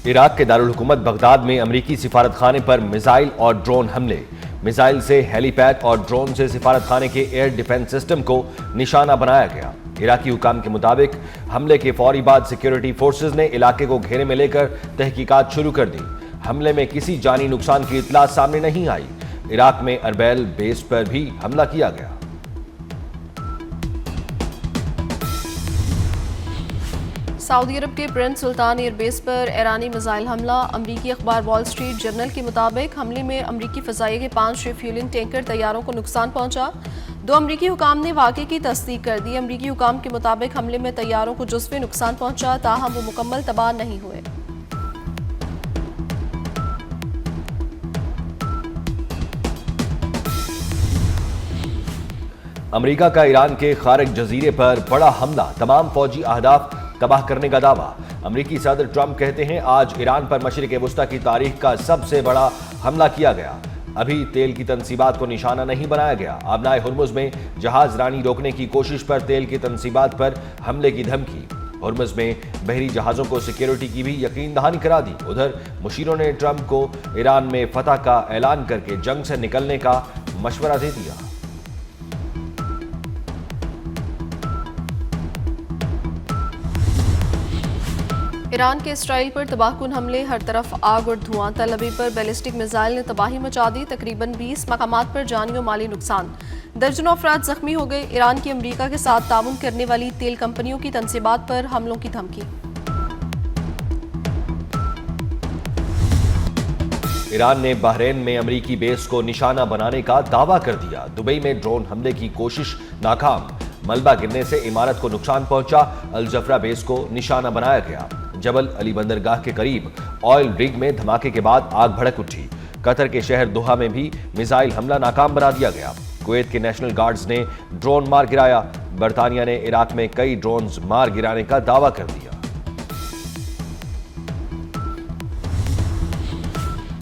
Iraq के दारुल हुकूमत Baghdad में अमरीकी सिफारत खाने पर मिसाइल और ड्रोन हमले। मिसाइल से हेलीपैड और ड्रोन से सिफारत खाने के एयर डिफेंस सिस्टम को निशाना बनाया गया। इराकी हुकाम के मुताबिक हमले के फौरी बाद सिक्योरिटी फोर्सेज ने इलाके को घेरे में लेकर तहकीकात शुरू कर दी। हमले में किसी जानी नुकसान की इतला सामने नहीं आई। इराक में अरबैल बेस पर भी हमला किया गया। सऊदी अरब के प्रिंस सुल्तान एयरबेस पर ईरानी मिसाइल हमला। अमरीकी अखबार वॉल स्ट्रीट जर्नल के मुताबिक हमले में अमरीकी फ़ज़ाइया के 5 रिफ्यूलिंग टैंकर तैयारों को नुकसान पहुंचा। 2 अमरीकी हुकाम ने वाक़े की तस्दीक कर दी। अमरीकी हुकाम के मुताबिक हमले में तैयारों को जुज़वी नुकसान पहुंचा, ताहम वो मुकम्मल तबाह नहीं हुए। अमरीका का ईरान के खारिज जजीरे पर बड़ा हमला, तमाम फौजी अहदाफ तबाह करने का दावा। अमरीकी सदर ट्रंप कहते हैं आज ईरान पर मशरिक़ वुस्ता की तारीख का सबसे बड़ा हमला किया गया। अभी तेल की तनसीबात को निशाना नहीं बनाया गया। आबनाए हुर्मुज़ में जहाज रानी रोकने की कोशिश पर तेल की तनसीबात पर हमले की धमकी। हुर्मुज़ में बहरी जहाज़ों को सिक्योरिटी की भी यकीन दहानी करा दी। उधर मुशीरों ने ट्रंप को ईरान में फतह का ऐलान करके जंग से निकलने का मशवरा दे दिया। ईरान के इसराइल पर तबाहकुन हमले, हर तरफ आग और धुआं। तल अवीव पर बैलिस्टिक मिसाइल ने तबाही मचा दी। तकरीबन 20 मकामात पर जानी और माली नुकसान। दर्जनों अफराद जख्मी हो गए। ईरान की अमरीका के साथ ताउन करने वाली तेल कंपनियों की तनसीबात पर हमलों की धमकी। ईरान ने बहरीन में अमरीकी बेस को निशाना बनाने का दावा कर दिया। दुबई में ड्रोन हमले की कोशिश नाकाम। मलबा गिरने से इमारत को नुकसान पहुंचा। अल जफरा बेस को निशाना बनाया गया। जबल अली बंदरगाह के करीब ऑयल रिग में धमाके के बाद आग भड़क उठी। कतर के शहर दोहा में भी मिसाइल हमला नाकाम बना दिया गया। कुवैत के नेशनल गार्ड्स ने ड्रोन मार गिराया। बरतानिया ने इराक में कई ड्रोन्स मार गिराने का दावा कर दिया।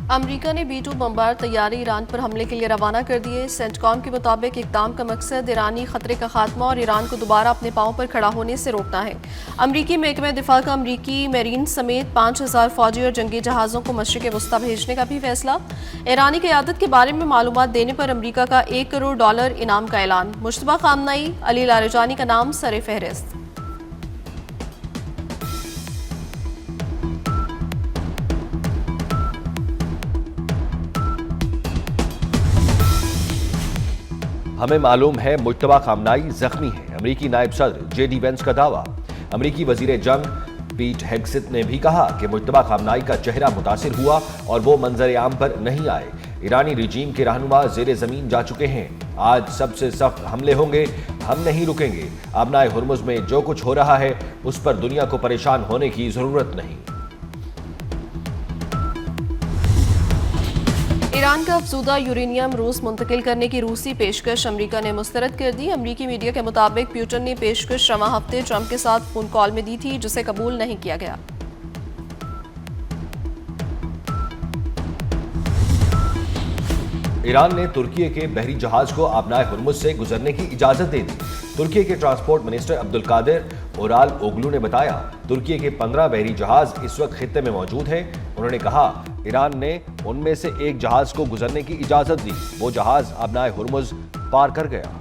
अमरीका ने B-2 बमबार तैयारे ईरान पर हमले के लिए रवाना कर दिए। सेंटकॉम के मुताबिक इक़दाम का मकसद ईरानी खतरे का खात्मा और ईरान को दोबारा अपने पांव पर खड़ा होने से रोकना है। अमरीकी महकमा दिफा का अमरीकी मेरीन समेत 5000 फौजी और जंगी जहाज़ों को मशरिक़ वुस्ता भेजने का भी फैसला। ईरानी क़यादत के बारे में मालूमात देने पर अमरीका का $1 करोड़ इनाम का ऐलान। मुश्तबा खामनाई, अली लारजानी का नाम सर फहरिस्त। हमें मालूम है मुश्तबा खामनाई जख्मी है। अमरीकी नायब सदर JD वेंस का दावा। अमरीकी वजीर जंग पीट हेगसेथ ने भी कहा कि मुश्तबा खामनाई का चेहरा मुतासिर हुआ और वो मंजर आम पर नहीं आए। ईरानी रिजीम के रहनुमा जेर जमीन जा चुके हैं। आज सबसे सख्त हमले होंगे, हम नहीं रुकेंगे। आबनाए हुर्मुज़ में जो कुछ हो रहा है उस पर दुनिया को परेशान होने की जरूरत नहीं। ईरान का अफजूदा यूरेनियम रूस मुंतकिल करने की रूसी पेशकश अमरीका ने मुस्तरद कर दी। अमरीकी मीडिया के मुताबिक प्यूटन ने पेशकश रवां हफ्ते ट्रंप के साथ फोन कॉल में दी थी, जिसे कबूल नहीं किया गया। ईरान ने तुर्की के बहरी जहाज को आबनाए हुर्मुज़ से गुजरने की इजाजत दे दी। तुर्की के transport minister Abdul Kadir Uraloglu ने बताया, तुर्की के 15 बहरी जहाज इस वक्त खित्ते में मौजूद हैं। उन्होंने कहा, ईरान ने उनमें से एक जहाज को गुजरने की इजाजत दी। वो जहाज आबनाए हुर्मुज़ पार कर गया।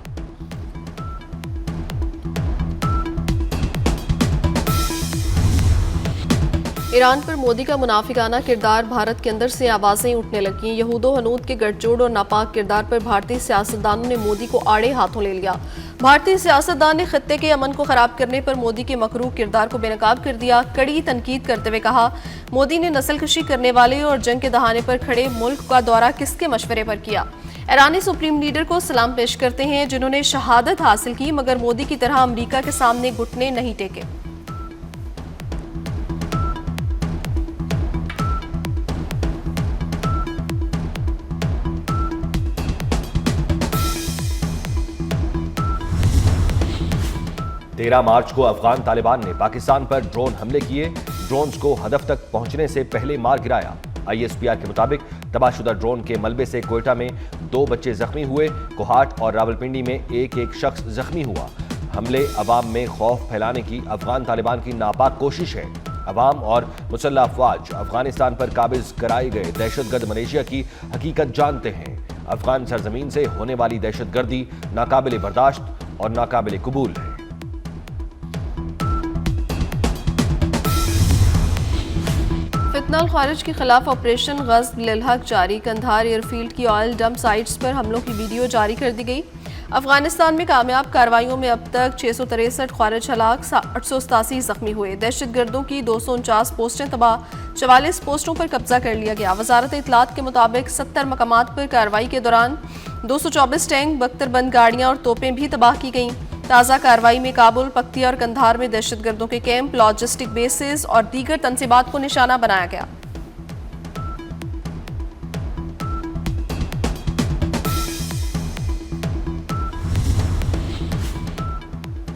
ईरान पर मोदी का मुनाफिकाना किरदार, भारत के अंदर से आवाजें उठने लगी। यहूदो हनूद के गठजोड़ और नापाक किरदार पर भारतीय सियासतदानों ने मोदी को आड़े हाथों ले लिया। भारतीय सियासतदान ने खित्ते के अमन को खराब करने पर मोदी के मकरूह किरदार को बेनकाब कर दिया। कड़ी तनकीद करते हुए कहा, मोदी ने नस्लकशी करने वाले और जंग के दहाने पर खड़े मुल्क का दौरा किसके मशवरे पर किया। ईरानी सुप्रीम लीडर को सलाम पेश करते हैं जिन्होंने शहादत हासिल की, मगर मोदी की तरह अमरीका के सामने घुटने नहीं टेके। तेरह मार्च को अफगान तालिबान ने पाकिस्तान पर ड्रोन हमले किए। ड्रोन्स को हदफ तक पहुंचने से पहले मार गिराया। ISPR के मुताबिक तबाहशुदा ड्रोन के मलबे से कोयटा में 2 बच्चे जख्मी हुए। कोहाट और रावलपिंडी में एक शख्स जख्मी हुआ। हमले अवाम में खौफ फैलाने की अफगान तालिबान की नापाक कोशिश है। अवाम और मुसल्लह अफवाज अफगानिस्तान पर काबिज कराए गए दहशतगर्द मलेशिया की हकीकत जानते हैं। अफगान सरजमीन से होने वाली दहशतगर्दी नाकाबिले बर्दाश्त और नाकाबिले कबूल है। फितनल खारिज के खिलाफ ऑपरेशन गज़्ब लिल-हक जारी। कंधार एयरफील्ड की ऑयल डंप साइट्स पर हमलों की वीडियो जारी कर दी गई। अफगानिस्तान में कामयाब कार्रवाइयों में अब तक 663 खारिज हलाक, 887 जख्मी हुए। दहशतगर्दों की 249 पोस्टें तबाह, 44 पोस्टों पर कब्जा कर लिया गया। वजारत इत्तलात के मुताबिक 70 मकामात पर कार्रवाई के दौरान 224 टैंक, बख्तरबंद गाड़ियां और तोपें भी तबाह की गईं। ताज़ा कार्रवाई में काबुल, पख्तिया और कंधार में दहशतगर्दों के कैंप, लॉजिस्टिक बेसिस और दीगर तंसीबात को निशाना बनाया गया।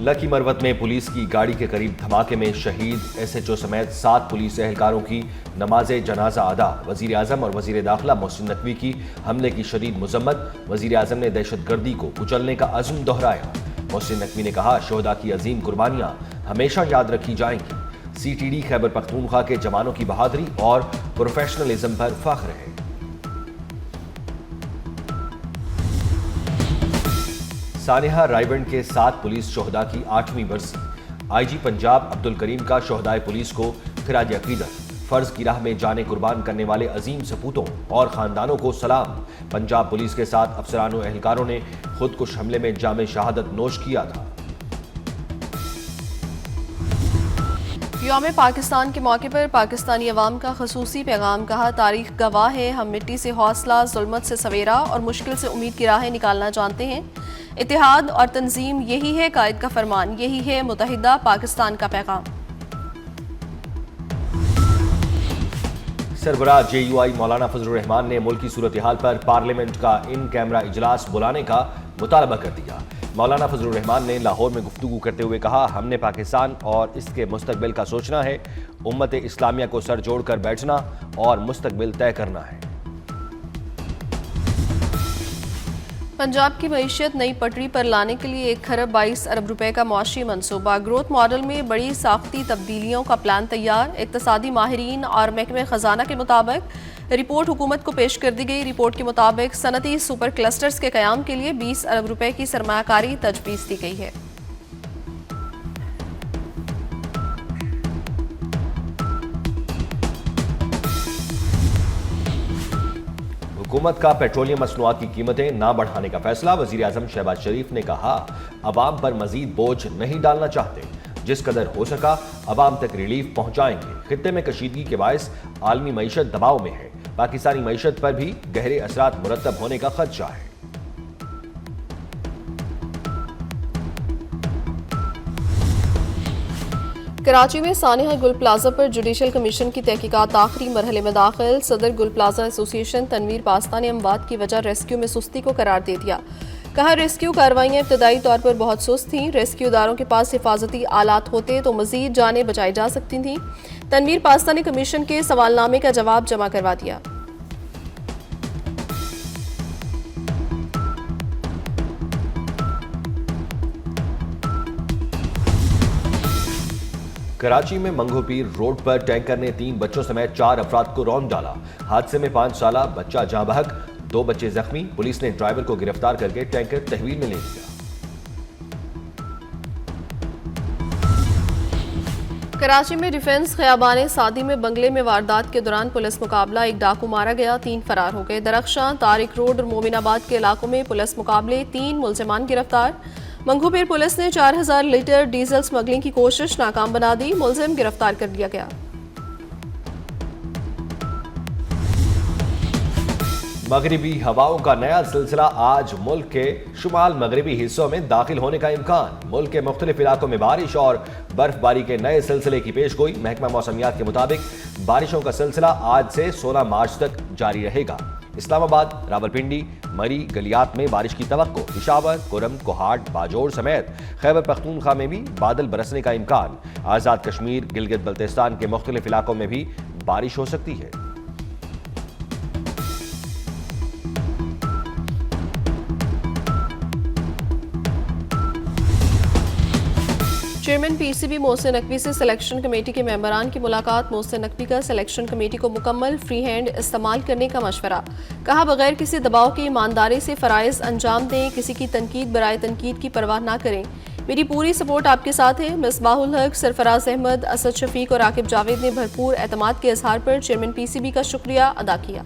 लकी मरवत में पुलिस की गाड़ी के करीब धमाके में शहीद SHO समेत 7 पुलिस एहलकारों की नमाज जनाजा अदा। वजीर आजम और वजीर दाखिला मोहसिन नकवी की हमले की शदीद मजम्मत। वजीर आजम ने दहशतगर्दी को कुचलने का अज़्म दोहराया। मोहसिन नकवी ने कहा, शोहदा की अजीम कुर्बानियां हमेशा याद रखी जाएंगी। CTD खैबर पख्तूनख्वा के जवानों की बहादुरी और प्रोफेशनलिज्म पर फख्र है। सानिहा रायबंड के 7 पुलिस शोहदा की 8वीं बरसी। IG पंजाब अब्दुल करीम का शोहदाए पुलिस को खिराज अकीदत। फर्ज की राह में जाने कुर्बान करने वाले अजीम सपूतों और खानदानों को सलाम। पंजाब पुलिस के 7 अफसरानों एहलकारों ने खुदकुश हमले में जामे शहादत नोश किया था। यौम पाकिस्तान के मौके पर पाकिस्तानी अवाम का खसूसी पैगाम। कहा, तारीख गवाह है, हम मिट्टी से हौसला, जुल्मत से सवेरा और मुश्किल से उम्मीद की राहें निकालना जानते हैं। इत्तेहाद और तंजीम, यही है कायद का फरमान, यही है मुत्तहिदा पाकिस्तान का पैगाम। सरबराह JUI मौलाना फजलुर रहमान ने मुल्की सूरत हाल पर पार्लियामेंट का इन कैमरा इजलास बुलाने का मुतालबा कर दिया। मौलाना फजलुर रहमान ने लाहौर में गुफ्तगू करते हुए कहा, हमने पाकिस्तान और इसके मुस्तकबिल का सोचना है, उम्मत इस्लामिया को सर जोड़कर बैठना और मुस्तकबिल तय करना है। पंजाब की मईशत नई पटरी पर लाने के लिए 1 खरब 22 अरब रुपए का मुआशी मनसूबा। ग्रोथ मॉडल में बड़ी साख्ती तब्दीलियों का प्लान तैयार। इक्तसादी माहिरीन और महकमे खजाना के मुताबिक रिपोर्ट हुकूमत को पेश कर दी गई। रिपोर्ट के मुताबिक सनती सुपर क्लस्टर्स के कयाम के लिए 20 अरब रुपए की सरमायाकारी तजवीज़ दी गई है। हुकूमत का पेट्रोलियम मसनूआत की कीमतें ना बढ़ाने का फैसला। वजीर आजम शहबाज शरीफ ने कहा, अवाम पर मजीद बोझ नहीं डालना चाहते, जिस कदर हो सका अवाम तक रिलीफ पहुंचाएंगे। खित्ते में कशीदगी के बायस आलमी मईशत दबाव में है। पाकिस्तानी मईशत पर भी गहरे असरात मुरतब होने का खदशा है। कराची में सानिहा गुल प्लाजा पर जुडिशल कमीशन की तहकीकात आखिरी मरहले में दाखिल। सदर गुल प्लाजा एसोसिएशन तनवीर पास्ता ने अमवात की वजह रेस्क्यू में सुस्ती को करार दे दिया। कहा, रेस्क्यू कार्रवाइयां इब्तदाई तौर पर बहुत सुस्त थीं। रेस्क्यूदारों के पास हिफाजती आलात होते तो मजीद जानें बचाई जा सकती थीं। तनवीर पास्ता ने कमीशन के सवालनामे का जवाब जमा करवा दिया। कराची में मंगोपीर रोड पर टैंकर ने 3 बच्चों समेत 4 अफराद को रौंद डाला। हादसे में 5 साला बच्चा जाँ बहक, 2 बच्चे जख्मी। पुलिस ने ड्राइवर को गिरफ्तार करके टैंकर तहवील में ले लिया। कराची में डिफेंस खयाबान सादी में बंगले में वारदात के दौरान पुलिस मुकाबला, 1 डाकू मारा गया, 3 फरार हो गए। दरख्शां, तारिक रोड और मोमिनाबाद के इलाकों में पुलिस मुकाबले, 3 मुलजिमान गिरफ्तार। मंगूपीर पुलिस ने 4000 लीटर डीजल स्मगलिंग की कोशिश नाकाम बना दी, मुलजिम गिरफ्तार कर लिया गया। मगरिबी हवाओं का नया सिलसिला आज मुल्क के शुमाल मगरिबी हिस्सों में दाखिल होने का इम्कान। मुल्क के मुख्तलिफ इलाकों में बारिश और बर्फबारी के नए सिलसिले की पेश गोई। महकमा मौसमियात के मुताबिक बारिशों का सिलसिला आज से 16 मार्च तक जारी रहेगा। इस्लामाबाद, रावलपिंडी, मरी, गलियात में बारिश की तवक्को। पिशावर, कुरम, कोहाट, बाजोर समेत खैबर पख्तूनख्वा में भी बादल बरसने का इम्कान। आज़ाद कश्मीर, गिलगित बल्तिस्तान के मुख्तलिफ इलाकों में भी बारिश हो सकती है। चेयरमैन पीसीबी मोहसिन नकवी से सिलेक्शन कमेटी के मेंबरान की मुलाकात। मोहसिन नकवी का सिलेक्शन कमेटी को मुकम्मल फ्री हैंड इस्तेमाल करने का मशवरा। कहा, बगैर किसी दबाव के ईमानदारी से फ़राइज़ अंजाम दें, किसी की तनकीद बराए तनकीद की परवाह ना करें। मेरी पूरी सपोर्ट आपके साथ है। मिसबाहुल हक, सरफराज अहमद, असद शफीक और आकिब जावेद ने भरपूर एतमाद के इजहार पर चेयरमैन पीसीबी का शुक्रिया अदा किया।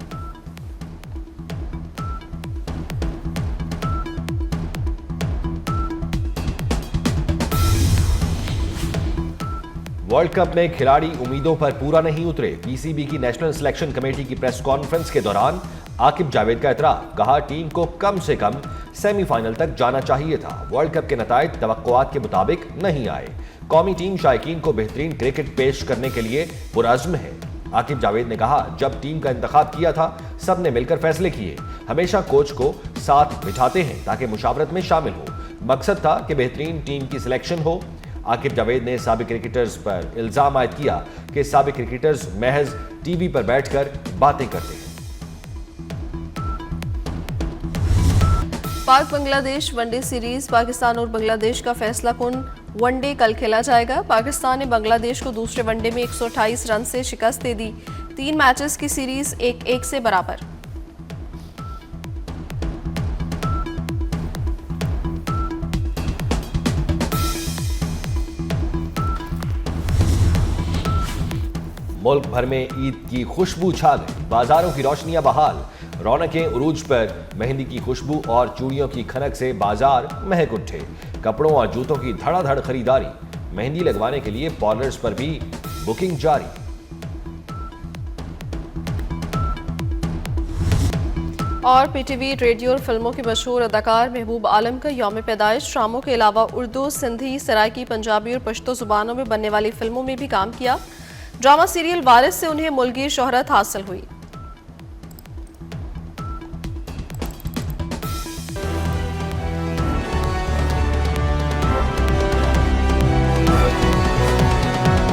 वर्ल्ड कप में खिलाड़ी उम्मीदों पर पूरा नहीं उतरे। पीसीबी की नेशनल सिलेक्शन कमेटी की प्रेस कॉन्फ्रेंस के दौरान आकिब जावेद का एतराफ। कहा, टीम को कम से कम सेमीफाइनल तक जाना चाहिए था। वर्ल्ड कप के नताइज तवक्कुआत के मुताबिक नहीं आए। कौमी टीम शायकीन को बेहतरीन क्रिकेट पेश करने के लिए पुरअज़्म है। आकिब जावेद ने कहा, जब टीम का इंतखाब किया था सब ने मिलकर फैसले किए। हमेशा कोच को साथ बिठाते हैं ताकि मुशावरत में शामिल हो। मकसद था कि बेहतरीन टीम की सिलेक्शन हो। आकिब जावेद ने साबिक क्रिकेटर्स पर इल्जाम आयद किया कि साबिक क्रिकेटर्स महज टीवी पर बैठकर बातें करते हैं। पाक बांग्लादेश वनडे सीरीज, पाकिस्तान और बांग्लादेश का फैसला कुन वनडे कल खेला जाएगा। पाकिस्तान ने बांग्लादेश को दूसरे वनडे में 128 रन से शिकस्त दे दी। 3 मैचेस की सीरीज 1-1 से बराबर। मुल्क भर में ईद की खुशबू छा गई। बाजारों की रोशनियां बहाल, रौनकें उरूज पर। मेहंदी की खुशबू और चूड़ियों की खनक से बाजार महक उठे। कपड़ों और जूतों की धड़ाधड़ खरीदारी। मेहंदी लगवाने के लिए पार्लर्स पर भी बुकिंग जारी। और पीटीवी, रेडियो और फिल्मों के मशहूर अदाकार महबूब आलम का यौम पैदाइश। ड्रामों के अलावा उर्दू, सिंधी, सराइकी, पंजाबी और पश्तो जुबानों में बनने वाली फिल्मों में भी काम किया। ड्रामा सीरियल वारिस से उन्हें मुल्की शोहरत हासिल हुई।